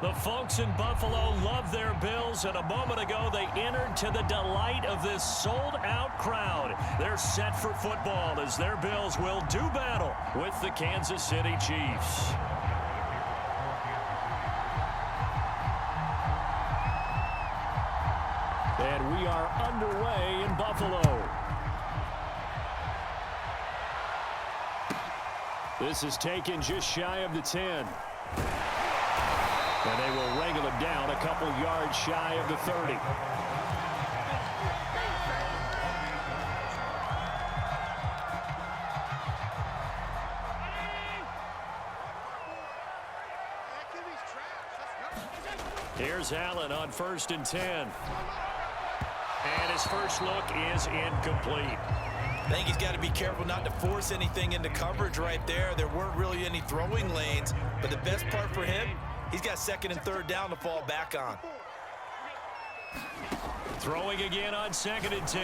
The folks in Buffalo love their Bills, and a moment ago they entered to the delight of this sold-out crowd. They're set for football as their Bills will do battle with the Kansas City Chiefs. And we are underway in Buffalo. This is taken just shy of the 10. And they will wrangle him down a couple yards shy of the 30. Here's Allen on 1st and 10. And his first look is incomplete. I think he's got to be careful not to force anything into coverage right there. There weren't really any throwing lanes, but the best part for him, he's got 2nd and 3rd down to fall back on. Throwing again on 2nd and 10.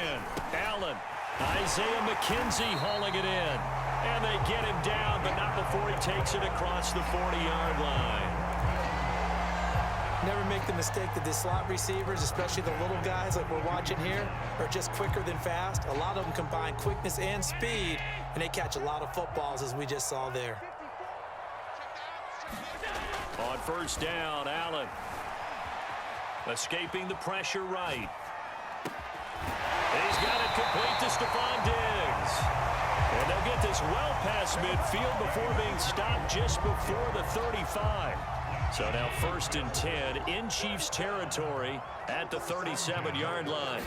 Allen. Isaiah McKenzie hauling it in. And they get him down, but not before he takes it across the 40-yard line. Never make the mistake that the slot receivers, especially the little guys like we're watching here, are just quicker than fast. A lot of them combine quickness and speed, and they catch a lot of footballs, as we just saw there. On 1st down, Allen. Escaping the pressure right. He's got it complete to Stephon Diggs. And they'll get this well past midfield before being stopped just before the 35. So now 1st and 10 in Chiefs territory at the 37-yard line.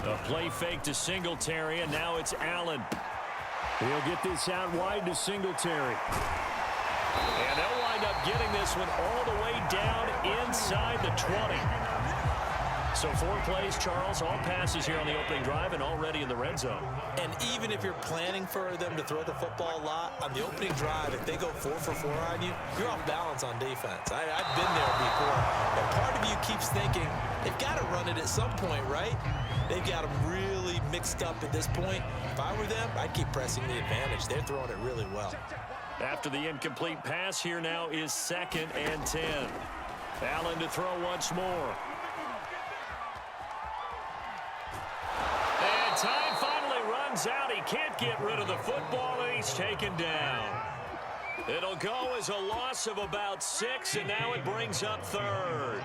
A play fake to Singletary, and now it's Allen. He'll get this out wide to Singletary. And they'll wind up getting this one all the way down inside the 20. So 4 plays, Charles, all passes here on the opening drive and already in the red zone. And even if you're planning for them to throw the football a lot, on the opening drive, if they go 4 for 4 on you, you're off balance on defense. I've been there before. And part of you keeps thinking, they've got to run it at some point, right? They've got them really mixed up at this point. If I were them, I'd keep pressing the advantage. They're throwing it really well. After the incomplete pass, here now is 2nd and 10. Allen to throw once more. And time finally runs out. He can't get rid of the football, and he's taken down. It'll go as a loss of about 6, and now it brings up 3rd.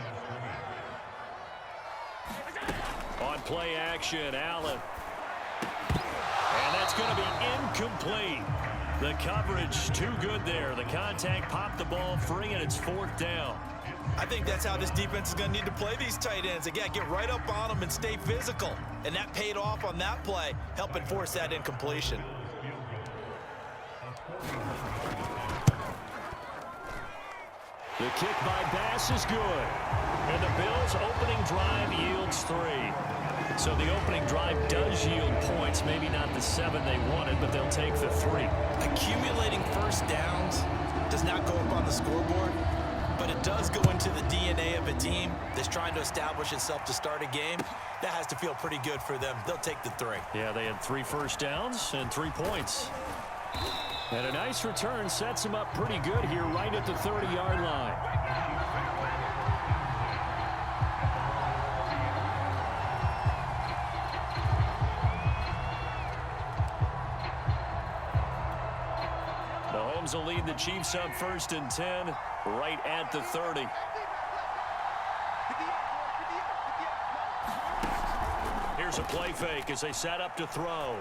On play action, Allen. And that's going to be incomplete. The coverage too good there. The contact popped the ball free, and it's 4th down. I think that's how this defense is going to need to play these tight ends. Again, get right up on them and stay physical. And that paid off on that play, helping force that incompletion. The kick by Bass is good. And the Bills' opening drive yields 3. So the opening drive does yield points, maybe not the 7 they wanted, but they'll take the 3. Accumulating first downs does not go up on the scoreboard, but it does go into the DNA of a team that's trying to establish itself to start a game. That has to feel pretty good for them. They'll take the 3. Yeah, they had 3 first downs and 3 points. And a nice return sets them up pretty good here right at the 30-yard line. Mahomes will lead the Chiefs up 1st and 10 right at the 30. Here's a play fake as they set up to throw.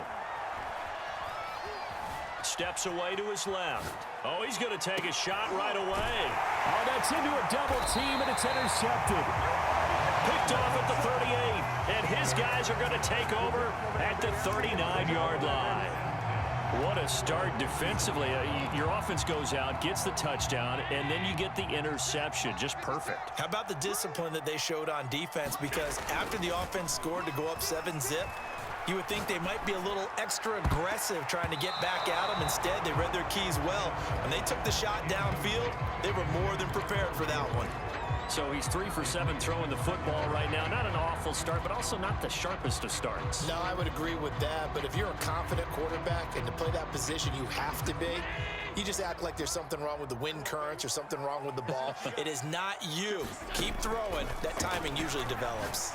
Steps away to his left. Oh, he's going to take a shot right away. Oh, that's into a double team, and it's intercepted. Picked off at the 38, and his guys are going to take over at the 39-yard line. What a start defensively. Your offense goes out, gets the touchdown, and then you get the interception. Just perfect. How about the discipline that they showed on defense? Because after the offense scored to go up 7-zip, You would think they might be a little extra aggressive trying to get back at them. Instead, they read their keys well. When they took the shot downfield, they were more than prepared for that one. So he's 3 for 7 throwing the football right now. Not an awful start, but also not the sharpest of starts. No, I would agree with that. But if you're a confident quarterback and to play that position you have to be, you just act like there's something wrong with the wind currents or something wrong with the ball. It is not you. Keep throwing. That timing usually develops.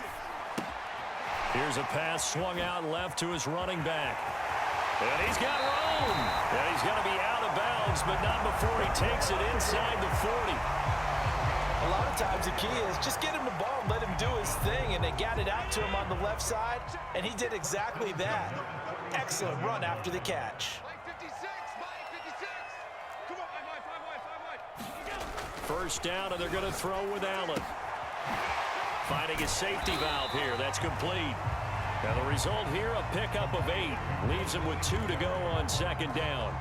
Here's a pass swung out left to his running back. And he's got room. And he's going to be out of bounds, but not before he takes it inside the 40. A lot of times the key is just get him the ball and let him do his thing, and they got it out to him on the left side, and he did exactly that. Excellent run after the catch. First down, and they're going to throw with Allen. Finding a safety valve here. That's complete. Now the result here, a pickup of 8. Leaves him with 2 to go on second down.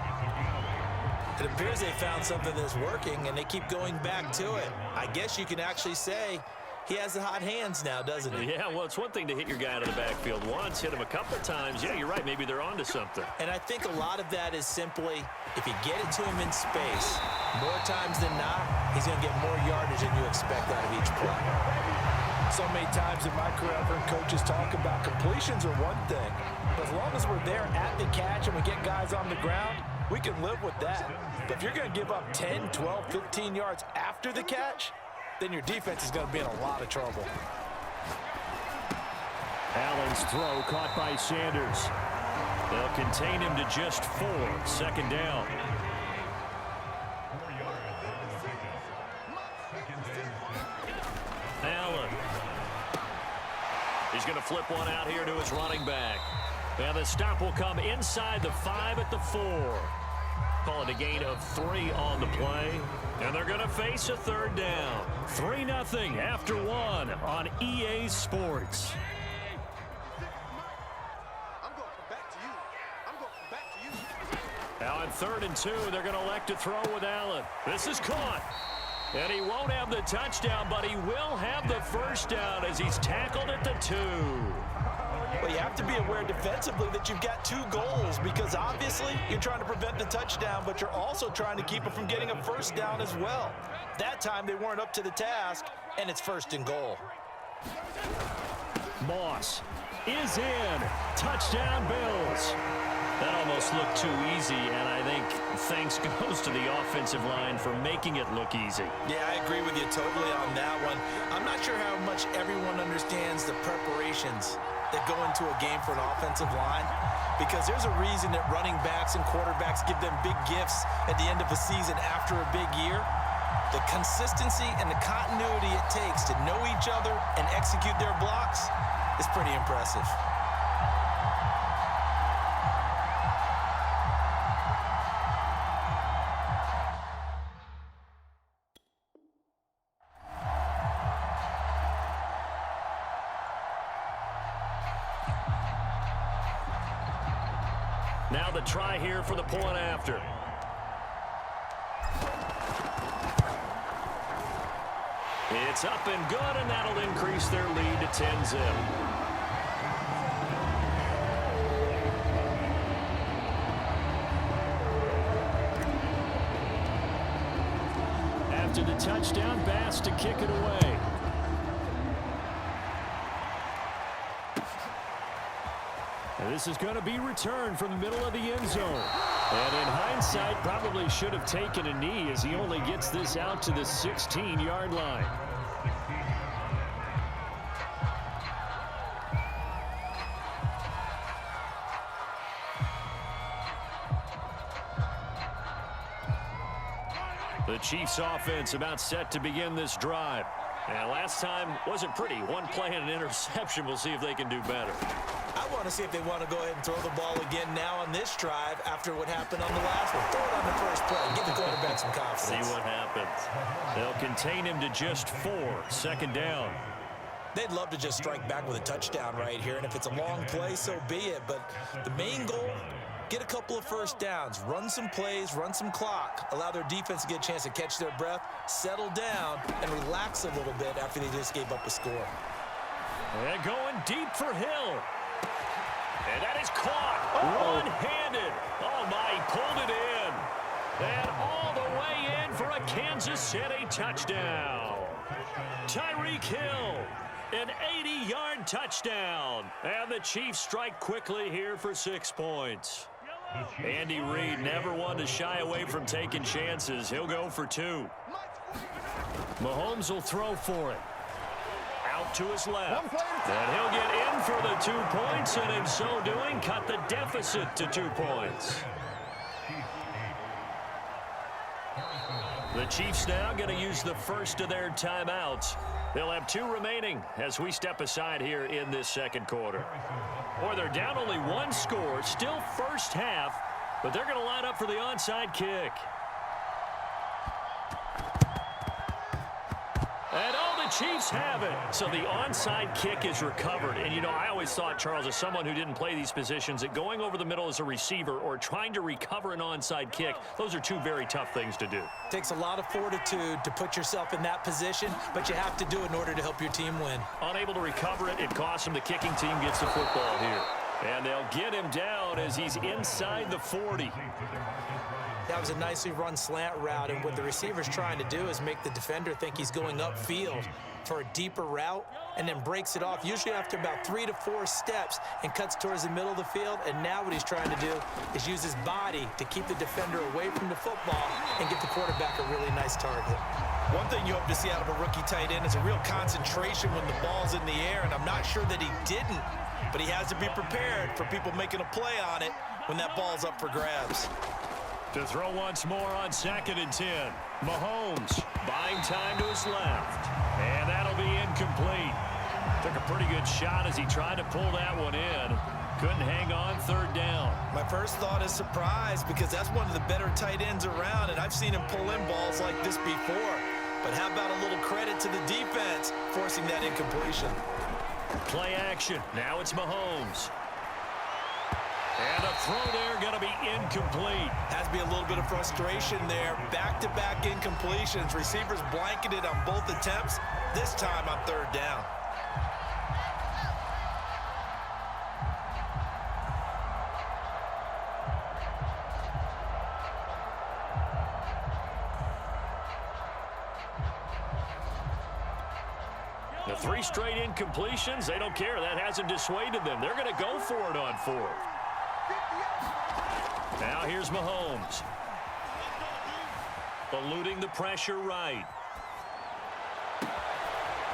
It appears they found something that's working, and they keep going back to it. I guess you can actually say he has the hot hands now, doesn't he? Yeah, well, it's one thing to hit your guy out of the backfield once, hit him a couple of times. Yeah, you're right. Maybe they're onto something. And I think a lot of that is simply if you get it to him in space, more times than not, he's going to get more yardage than you expect out of each play. So many times in my career, I've heard coaches talk about completions are one thing. But as long as we're there at the catch and we get guys on the ground, we can live with that. But if you're going to give up 10, 12, 15 yards after the catch, then your defense is going to be in a lot of trouble. Allen's throw caught by Sanders. They'll contain him to just 4. Second down. Allen. He's going to flip one out here to his running back. And the stop will come inside the 5 at the 4. Call it a gain of 3 on the play. And they're going to face a third down. 3-0 after 1 on EA Sports. Now on 3rd and 2, they're going to elect to throw with Allen. This is caught. And he won't have the touchdown, but he will have the first down as he's tackled at the 2. Well, you have to be aware defensively that you've got 2 goals because obviously you're trying to prevent the touchdown, but you're also trying to keep it from getting a first down as well. That time they weren't up to the task, and it's 1st and goal. Moss is in. Touchdown, Bills. That almost looked too easy, and I think thanks goes to the offensive line for making it look easy. Yeah, I agree with you totally on that one. I'm not sure how much everyone understands the preparations that go into a game for an offensive line, because there's a reason that running backs and quarterbacks give them big gifts at the end of a season after a big year. The consistency and the continuity it takes to know each other and execute their blocks is pretty impressive. Now the try here for the point after. It's up and good, and that'll increase their lead to 10-0. After the touchdown, Bass to kick it away. And this is going to be returned from the middle of the end zone. And in hindsight, probably should have taken a knee as he only gets this out to the 16-yard line. The Chiefs offense about set to begin this drive. And last time wasn't pretty. One play and an interception. We'll see if they can do better. I want to see if they want to go ahead and throw the ball again now on this drive after what happened on the last one. Throw it on the first play. Give the quarterback some confidence. See what happens. They'll contain him to just 4. Second down. They'd love to just strike back with a touchdown right here, and if it's a long play, so be it. But the main goal, get a couple of first downs, run some plays, run some clock, allow their defense to get a chance to catch their breath, settle down, and relax a little bit after they just gave up a score. And going deep for Hill. And that is caught. One-handed. Oh, my, he pulled it in. And all the way in for a Kansas City touchdown. Tyreek Hill, an 80-yard touchdown. And the Chiefs strike quickly here for 6 points. Andy Reid never one to shy away from taking chances. He'll go for 2. Mahomes will throw for it. Out to his left. And he'll get in for the 2 points, and in so doing, cut the deficit to 2 points. The Chiefs now going to use the first of their timeouts. They'll have 2 remaining as we step aside here in this second quarter. Boy, they're down only 1 score, still first half, but they're going to line up for the onside kick. And all the Chiefs have it. So the onside kick is recovered. And, you know, I always thought, Charles, as someone who didn't play these positions, that going over the middle as a receiver or trying to recover an onside kick, those are 2 very tough things to do. It takes a lot of fortitude to put yourself in that position, but you have to do it in order to help your team win. Unable to recover it, it costs him. The kicking team gets the football here. And they'll get him down as he's inside the 40. That was a nicely run slant route, and what the receiver's trying to do is make the defender think he's going upfield for a deeper route and then breaks it off, usually after about 3 to 4 steps, and cuts towards the middle of the field. And now what he's trying to do is use his body to keep the defender away from the football and get the quarterback a really nice target. One thing you hope to see out of a rookie tight end is a real concentration when the ball's in the air, and I'm not sure that he didn't, but he has to be prepared for people making a play on it when that ball's up for grabs. To throw once more on 2nd and 10. Mahomes buying time to his left. And that'll be incomplete. Took a pretty good shot as he tried to pull that one in. Couldn't hang on 3rd down. My first thought is surprise, because that's one of the better tight ends around, and I've seen him pull in balls like this before. But how about a little credit to the defense forcing that incompletion? Play action. Now it's Mahomes. And a throw there going to be incomplete. Has to be a little bit of frustration there. Back-to-back incompletions. Receivers blanketed on both attempts. This time on 3rd down. The 3 straight incompletions, they don't care. That hasn't dissuaded them. They're going to go for it on 4th. Now here's Mahomes. Eluding the pressure right.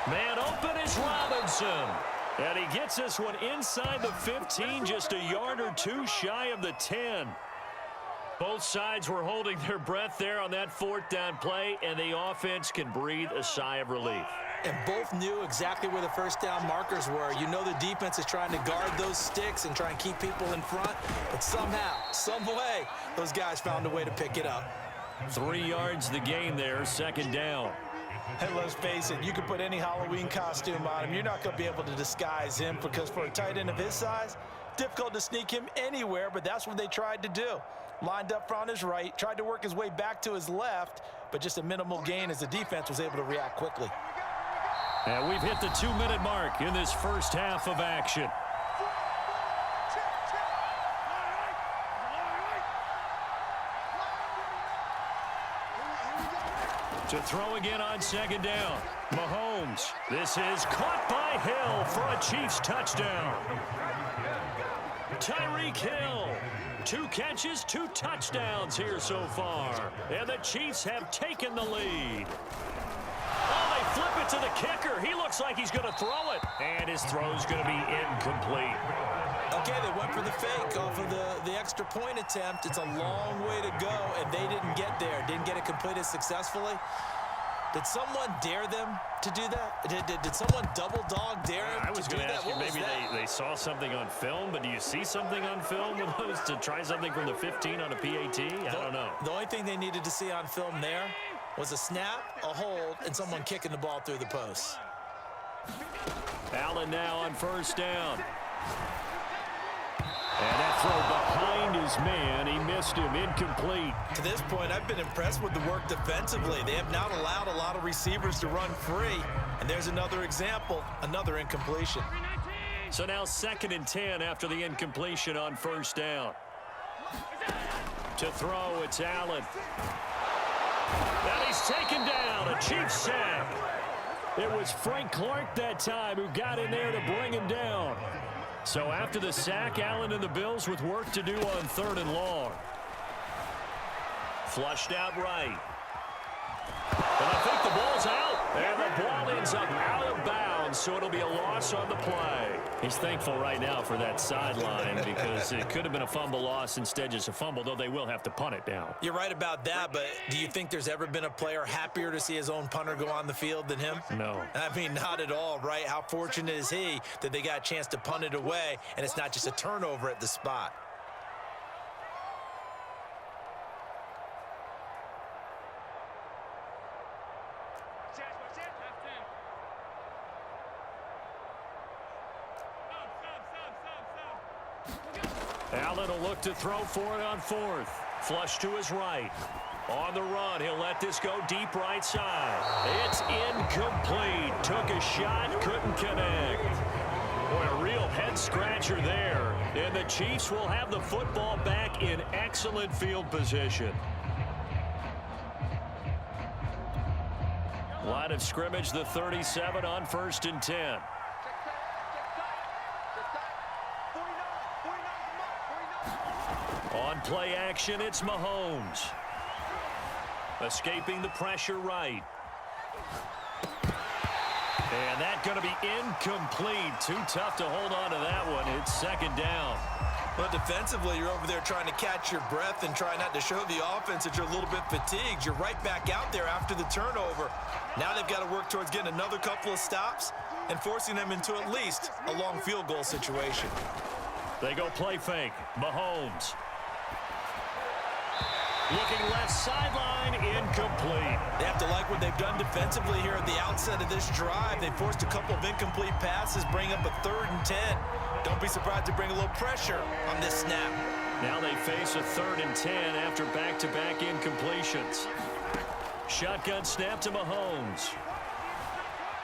Man open is Robinson. And he gets this one inside the 15, just a yard or 2 shy of the 10. Both sides were holding their breath there on that 4th down play, and the offense can breathe a sigh of relief. And both knew exactly where the 1st down markers were. You know the defense is trying to guard those sticks and try and keep people in front. But somehow, some way, those guys found a way to pick it up. 3 yards the gain there, 2nd down. And let's face it, you can put any Halloween costume on him. You're not going to be able to disguise him, because for a tight end of his size, difficult to sneak him anywhere, but that's what they tried to do. Lined up on his right, tried to work his way back to his left, but just a minimal gain as the defense was able to react quickly. And we've hit the 2-minute mark in this first half of action. To throw again on 2nd down. Mahomes. This is caught by Hill for a Chiefs touchdown. Tyreek Hill. 2 catches, 2 touchdowns here so far. And the Chiefs have taken the lead. Oh, they flip it to the kicker. He looks like he's going to throw it. And his throw's going to be incomplete. Okay, they went for the fake off of the extra point attempt. It's a long way to go, and they didn't get there. Didn't get it completed successfully. Did someone dare them to do that? Did someone double dog dare them I was to do going to that? ask you, maybe they saw something on film, but do you see something on film with those to try something from the 15 on a PAT? I don't know. The only thing they needed to see on film there was a snap, a hold, and someone kicking the ball through the post. Allen now on 1st down. And that throw behind his man. He missed him. Incomplete. To this point, I've been impressed with the work defensively. They have not allowed a lot of receivers to run free. And there's another example, another incompletion. So now 2nd and 10 after the incompletion on 1st down. To throw, it's Allen. And he's taken down, a Chiefs sack. It was Frank Clark that time who got in there to bring him down. So after the sack, Allen and the Bills with work to do on 3rd and long. Flushed out right. And I think the ball's out. And the ball ends up out of bounds, so it'll be a loss on the play. He's thankful right now for that sideline because it could have been a fumble loss, instead just a fumble, though they will have to punt it down. You're right about that, but do you think there's ever been a player happier to see his own punter go on the field than him? No. I mean, not at all, right? How fortunate is he that they got a chance to punt it away, and it's not just a turnover at the spot. Allen will look to throw for it on 4th. Flush to his right. On the run, he'll let this go deep right side. It's incomplete. Took a shot, couldn't connect. Boy, a real head-scratcher there. And the Chiefs will have the football back in excellent field position. Line of scrimmage, the 37 on 1st and 10. On play action, it's Mahomes. Escaping the pressure right. And that's going to be incomplete. Too tough to hold on to that one. It's 2nd down. Well, defensively, you're over there trying to catch your breath and try not to show the offense that you're a little bit fatigued. You're right back out there after the turnover. Now they've got to work towards getting another couple of stops and forcing them into at least a long field goal situation. They go play fake. Mahomes. Looking left sideline, incomplete. They have to like what they've done defensively here at the outset of this drive. They forced a couple of incomplete passes, bring up a 3rd and 10. Don't be surprised to bring a little pressure on this snap. Now they face a 3rd and 10 after back-to-back incompletions. Shotgun snap to Mahomes.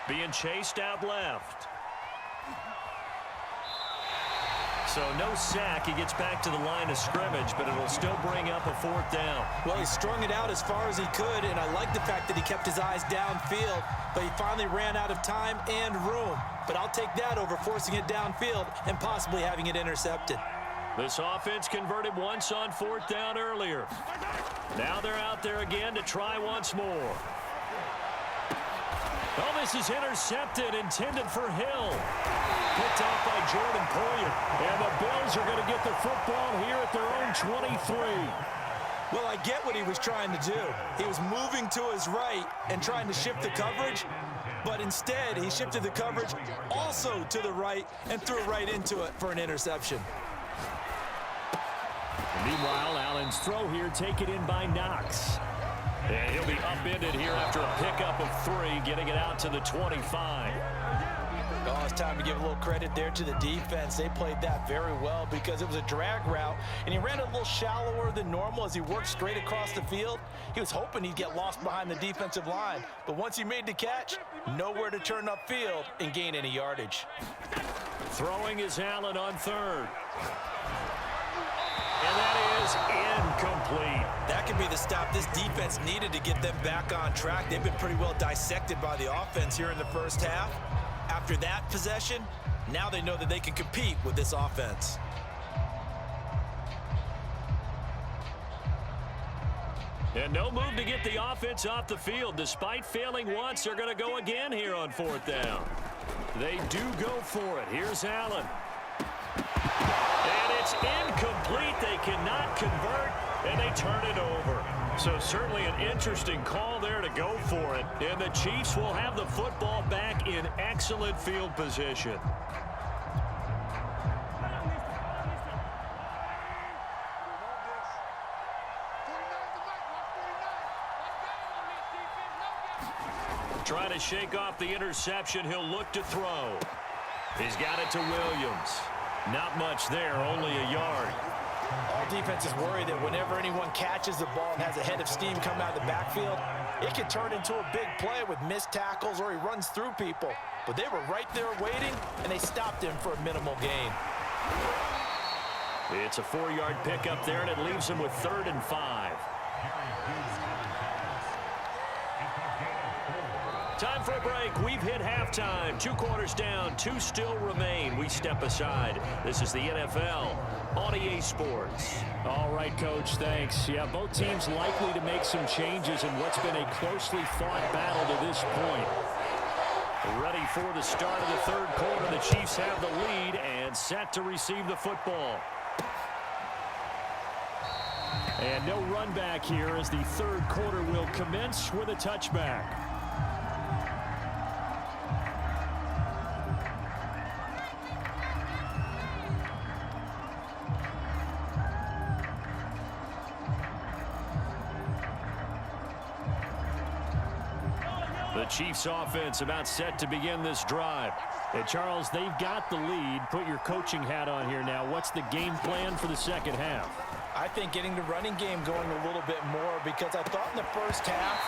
Being chased out left. So no sack. He gets back to the line of scrimmage, but it'll still bring up a 4th down. Well, he strung it out as far as he could, and I like the fact that he kept his eyes downfield, but he finally ran out of time and room. But I'll take that over forcing it downfield and possibly having it intercepted. This offense converted once on 4th down earlier. Now they're out there again to try once more. Oh, this is intercepted, intended for Hill. Picked off by Jordan Poyer. And the Bills are going to get the football here at their own 23. Well, I get what he was trying to do. He was moving to his right and trying to shift the coverage, but instead he shifted the coverage also to the right and threw right into it for an interception. Meanwhile, Allen's throw here taken in by Knox. And he'll be upended here after a pickup of 3, getting it out to the 25. Oh, it's time to give a little credit there to the defense. They played that very well because it was a drag route, and he ran a little shallower than normal as he worked straight across the field. He was hoping he'd get lost behind the defensive line, but once he made the catch, nowhere to turn upfield and gain any yardage. Throwing is Allen on 3rd. And that is incomplete. That could be the stop this defense needed to get them back on track. They've been pretty well dissected by the offense here in the first half. After that possession, now they know that they can compete with this offense. And no move to get the offense off the field. Despite failing once, they're going to go again here on 4th down. They do go for it. Here's Allen. And it's incomplete. They cannot convert, and they turn it over. So certainly an interesting call there to go for it. And the Chiefs will have the football back in excellent field position. Trying to shake off the interception. He'll look to throw. He's got it to Williams. Not much there, only a yard. All defenses worry that whenever anyone catches the ball and has a head of steam come out of the backfield, it could turn into a big play with missed tackles or he runs through people. But they were right there waiting, and they stopped him for a minimal gain. It's a 4-yard pickup there, and it leaves him with 3rd and 5. Time for a break. We've hit halftime. 2 quarters down, 2 still remain. We step aside. This is the NFL on EA Sports. All right, Coach, thanks. Yeah, both teams likely to make some changes in what's been a closely fought battle to this point. Ready for the start of the 3rd quarter. The Chiefs have the lead and set to receive the football. And no run back here as the 3rd quarter will commence with a touchback. The Chiefs offense about set to begin this drive. And Charles, they've got the lead. Put your coaching hat on here now. What's the game plan for the second half? I think getting the running game going a little bit more, because I thought in the first half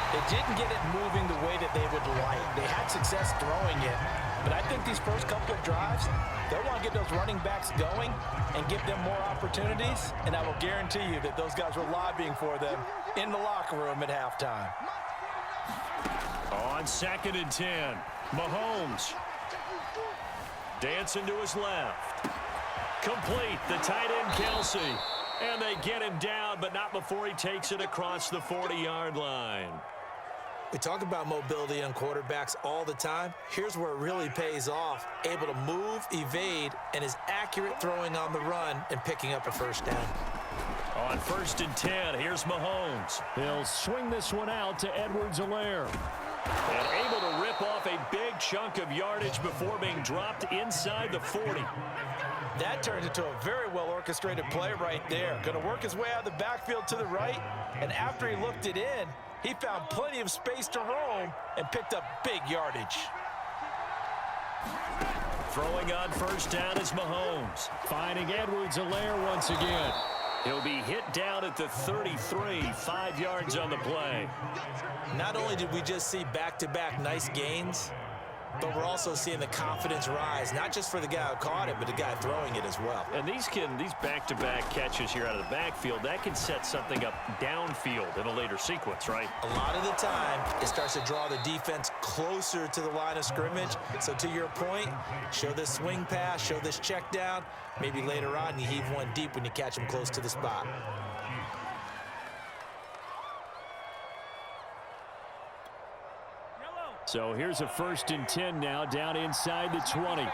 they didn't get it moving the way that they would like. They had success throwing it, but I think these first couple of drives, they'll want to get those running backs going and give them more opportunities, and I will guarantee you that those guys were lobbying for them in the locker room at halftime. On 2nd and 10, Mahomes dancing to his left. Complete, the tight end Kelsey. And they get him down, but not before he takes it across the 40-yard line. We talk about mobility on quarterbacks all the time. Here's where it really pays off. Able to move, evade, and is accurate throwing on the run and picking up a 1st down. On 1st and 10, here's Mahomes. He'll swing this one out to Edwards-Helaire. And able to rip off a big chunk of yardage before being dropped inside the 40. That turned into a very well-orchestrated play right there. Going to work his way out of the backfield to the right, and after he looked it in, he found plenty of space to roam and picked up big yardage. Throwing on 1st down is Mahomes. Finding Edwards-Helaire once again. He'll be hit down at the 33, 5 yards on the play. Not only did we just see back-to-back nice gains, but we're also seeing the confidence rise, not just for the guy who caught it, but the guy throwing it as well. And these back-to-back catches here out of the backfield, that can set something up downfield in a later sequence, right? A lot of the time, it starts to draw the defense closer to the line of scrimmage. So to your point, show this swing pass, show this check down. Maybe later on, you heave one deep when you catch him close to the spot. So here's a 1st and 10 now, down inside the 20.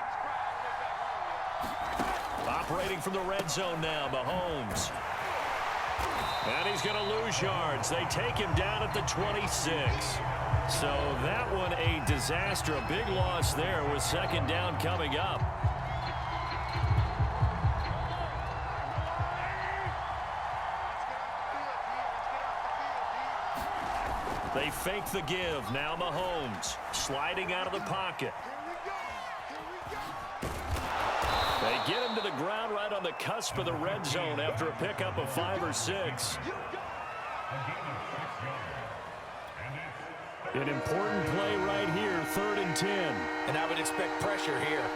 Operating from the red zone now, Mahomes. And he's going to lose yards. They take him down at the 26. So that one a disaster. A big loss there with 2nd down coming up. They fake the give. Now Mahomes sliding out of the pocket. They get him to the ground right on the cusp of the red zone after a pickup of 5 or 6. An important play right here, 3rd and 10. And I would expect pressure here.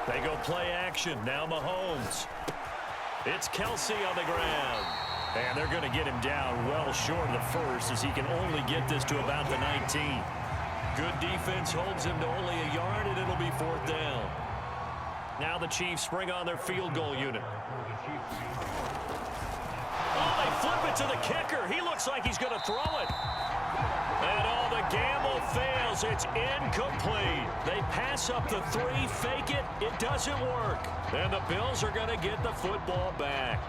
They go play action. Now Mahomes. It's Kelsey on the ground. And they're going to get him down well short of the 1st as he can only get this to about the 19. Good defense holds him to only a yard, and it'll be 4th down. Now the Chiefs bring on their field goal unit. Oh, they flip it to the kicker. He looks like he's going to throw it. And all the gamble fails. It's incomplete. They pass up the 3, fake it. It doesn't work. And the Bills are going to get the football back.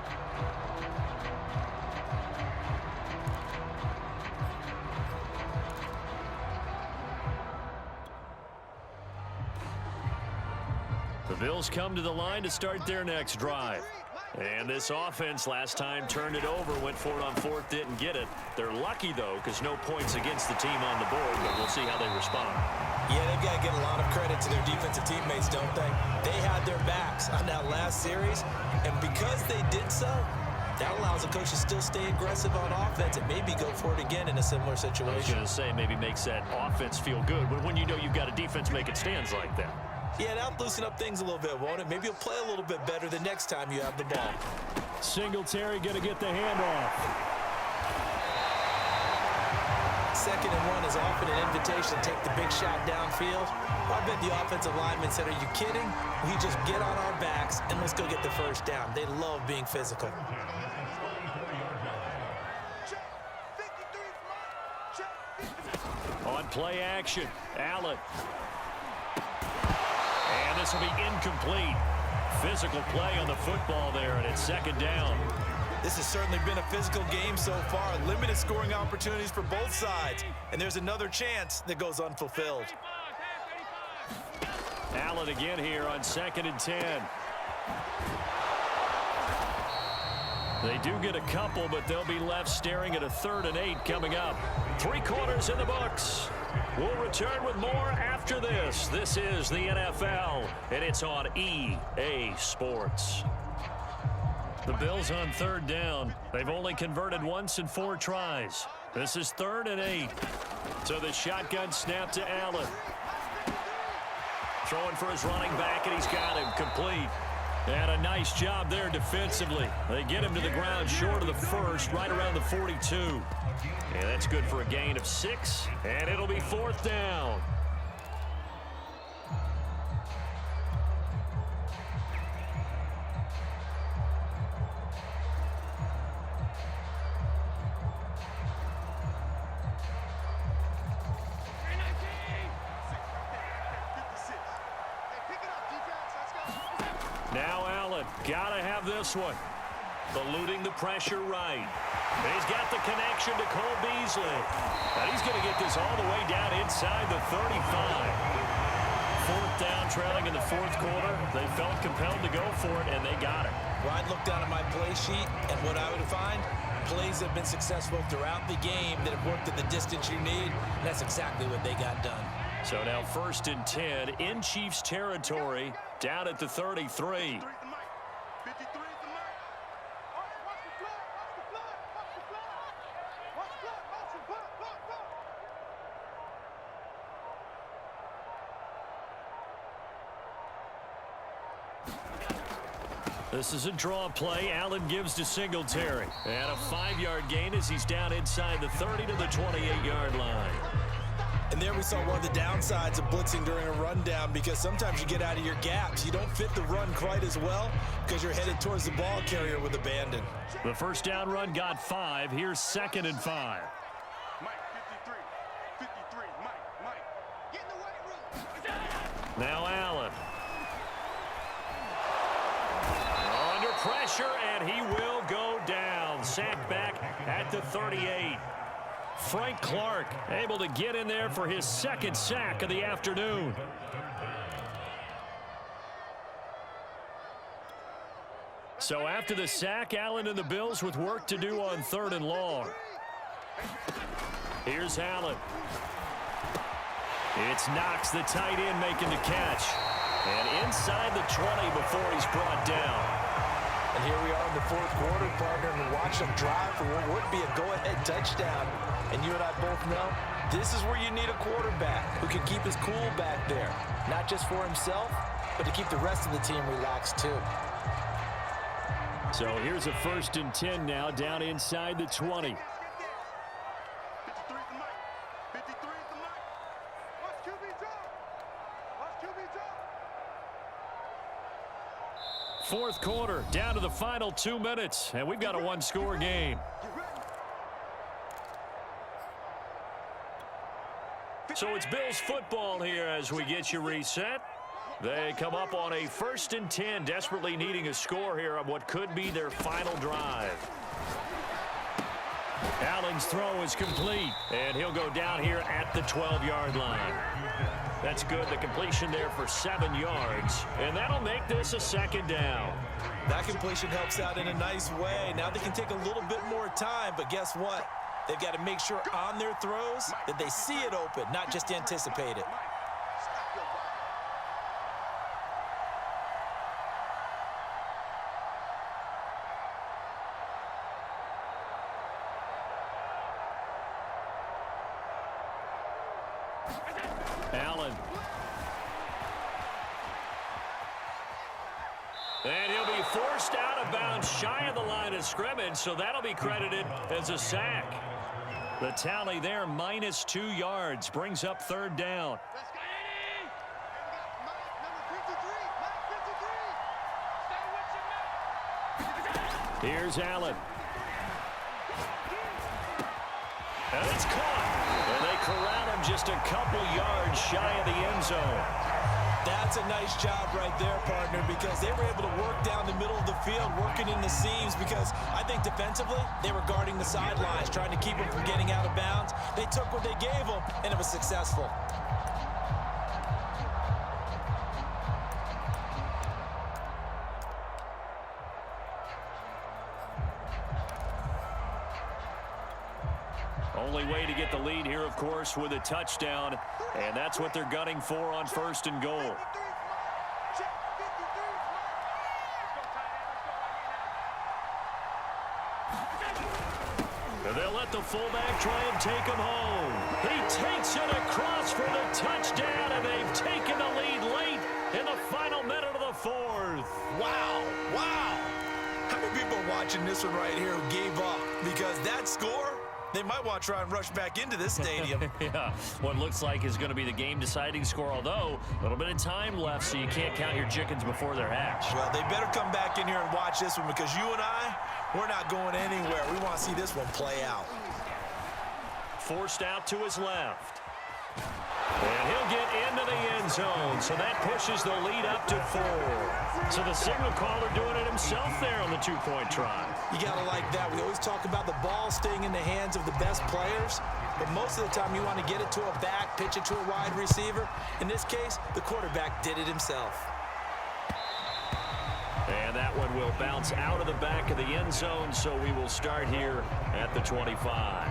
The Bills come to the line to start their next drive. And this offense last time turned it over, went for it on 4th, didn't get it. They're lucky, though, because no points against the team on the board, but we'll see how they respond. Yeah, they've got to get a lot of credit to their defensive teammates, don't they? They had their backs on that last series, and because they did so, That allows the coach to still stay aggressive on offense and maybe go for it again in a similar I was situation. going to say maybe makes that offense feel good, but when you know you've got a defense making stands like that. Yeah, that'll loosen up things a little bit, won't it? Maybe you'll play a little bit better the next time you have the ball. Singletary going to get the handoff. 2nd and 1 is often an invitation to take the big shot downfield. I bet the offensive linemen said, are you kidding? We just get on our backs and let's go get the first down. They love being physical. On play action, Allen. And this will be incomplete. Physical play on the football there, and it's 2nd down. This has certainly been a physical game so far. Limited scoring opportunities for both sides. And there's another chance that goes unfulfilled. Allen again here on 2nd and 10. They do get a couple, but they'll be left staring at a 3rd and 8 coming up. 3 quarters in the books. We'll return with more after this. This is the NFL, and it's on EA Sports. The Bills on 3rd down. They've only converted once in 4 tries. This is 3rd and 8. So the shotgun snap to Allen. Throwing for his running back, and he's got him complete. And a nice job there defensively. They get him to the ground short of the 1st, right around the 42. And that's good for a gain of 6, and it'll be 4th down. Now Allen, gotta have this one. Eluding the pressure right. He's got the connection to Cole Beasley. And he's going to get this all the way down inside the 35. 4th down, trailing in the 4th quarter. They felt compelled to go for it, and they got it. Well, I'd look down at my play sheet, and what I would find, plays have been successful throughout the game that have worked at the distance you need, and that's exactly what they got done. So now 1st and 10 in Chiefs territory, down at the 33. This is a draw play. Allen gives to Singletary. And a 5-yard gain as he's down inside the 30 to the 28-yard line. And there we saw one of the downsides of blitzing during a rundown, because sometimes you get out of your gaps. You don't fit the run quite as well because you're headed towards the ball carrier with abandon. The 1st down run got 5. Here's 2nd and 5. Now Allen. Under pressure, and he will go down. Sacked back at the 38. Frank Clark able to get in there for his 2nd sack of the afternoon. So after the sack, Allen and the Bills with work to do on 3rd and long. Here's Allen. It's Knox, the tight end, making the catch. And inside the 20 before he's brought down. And here we are in the 4th quarter, partner, and watch them drive for what would be a go-ahead touchdown. And you and I both know this is where you need a quarterback who can keep his cool back there. Not just for himself, but to keep the rest of the team relaxed too. So here's a 1st and 10 now, down inside the 20. Fourth quarter, down to the final 2 minutes, and we've got a 1-score game. So it's Bills football here as we get you reset. They come up on a 1st and 10, desperately needing a score here on what could be their final drive. Allen's throw is complete, and he'll go down here at the 12-yard line. That's good. The completion there for 7 yards, and that'll make this a 2nd down. That completion helps out in a nice way. Now they can take a little bit more time, but guess what? They've got to make sure on their throws that they see it open, not just anticipate it. Allen. And he'll be forced out of bounds shy of the line of scrimmage, so that'll be credited as a sack. The tally there, -2 yards, brings up 3rd down. Here's Allen. And it's caught. And they corral him just a couple yards shy of the end zone. That's a nice job right there, partner, because they were able to work down the middle of the field, working in the seams, because I think defensively they were guarding the sidelines, trying to keep them from getting out of bounds. They took what they gave them, and it was successful. Only way to get the lead here, of course, with a touchdown, and that's what they're gunning for on 1st and goal. And they'll let the fullback try and take him home. He takes it across for the touchdown, and they've taken the lead late in the final minute of the 4th. Wow, wow. How many people are watching this one right here who gave up? Because that score, they might want to try and rush back into this stadium. Yeah, what looks like is going to be the game-deciding score, although a little bit of time left, so you can't count your chickens before they're hatched. Well, they better come back in here and watch this one, because you and I, we're not going anywhere. We want to see this one play out. Forced out to his left. And he'll get into the end zone, so that pushes the lead up to 4. So the signal caller doing it himself there on the 2-point try. You got to like that. We always talk about the ball staying in the hands of the best players, but most of the time you want to get it to a back, pitch it to a wide receiver. In this case, the quarterback did it himself. And that one will bounce out of the back of the end zone, so we will start here at the 25.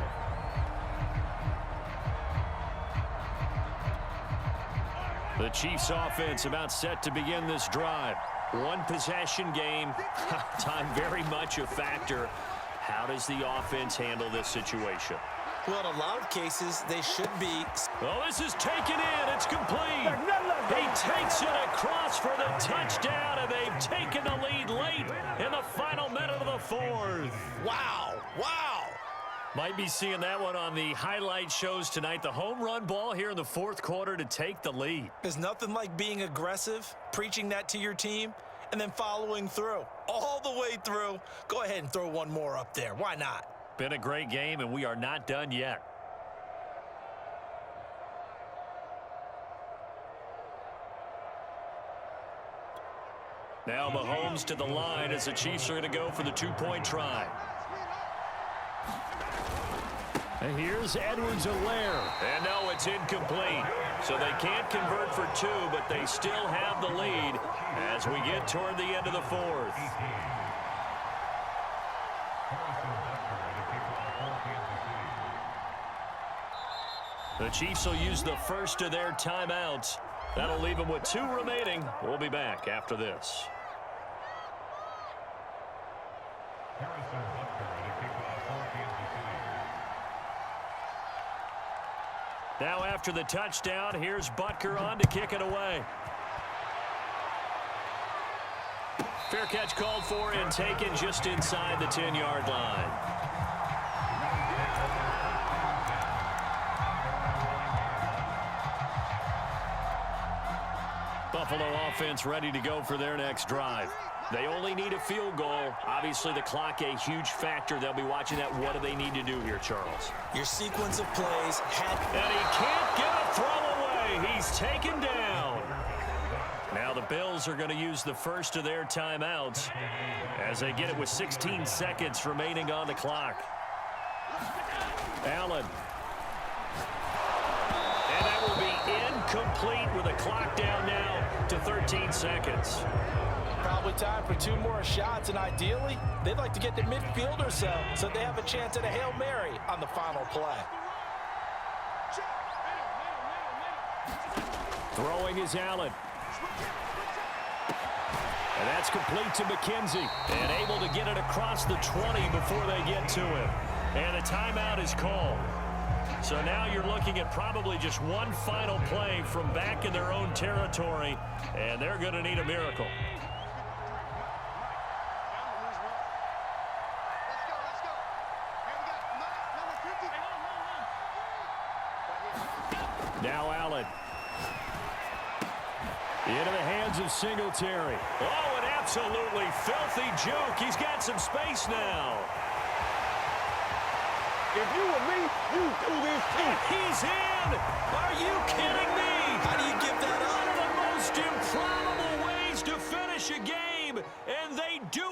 The Chiefs offense about set to begin this drive. One possession game. Time very much a factor. How does the offense handle this situation? Well, in a lot of cases, they should be. Well, this is taken in. It's complete. He takes it across for the touchdown, and they've taken the lead late in the final minute of the 4th. Wow, wow. Might be seeing that one on the highlight shows tonight. The home run ball here in the 4th quarter to take the lead. There's nothing like being aggressive, preaching that to your team, and then following through. All the way through. Go ahead and throw one more up there. Why not? Been a great game, and we are not done yet. Now Mahomes to the line as the Chiefs are going to go for the 2-point try. And here's Edwards-Helaire. And no, it's incomplete. So they can't convert for 2, but they still have the lead as we get toward the end of the 4th. The Chiefs will use the first of their timeouts. That'll leave them with 2 remaining. We'll be back after this. Now after the touchdown, here's Butker on to kick it away. Fair catch called for and taken just inside the 10-yard line. Buffalo offense ready to go for their next drive. They only need a field goal. Obviously, the clock a huge factor. They'll be watching that. What do they need to do here, Charles? Your sequence of plays had... And he can't get a throw away. He's taken down. Now the Bills are going to use the first of their timeouts as they get it with 16 seconds remaining on the clock. Allen. And that will be incomplete with the clock down now to 13 seconds. Probably time for 2 more shots, and ideally, they'd like to get to midfield or so they have a chance at a Hail Mary on the final play. Throwing is Allen. And that's complete to McKenzie. And able to get it across the 20 before they get to him. And a timeout is called. So now you're looking at probably just one final play from back in their own territory, and they're going to need a miracle. Now Allen. Into the hands of Singletary. Oh, an absolutely filthy joke. He's got some space now. If you were me, you do this too. He's in. Are you kidding me? How do you give that up? One of the most improbable ways to finish a game, and they do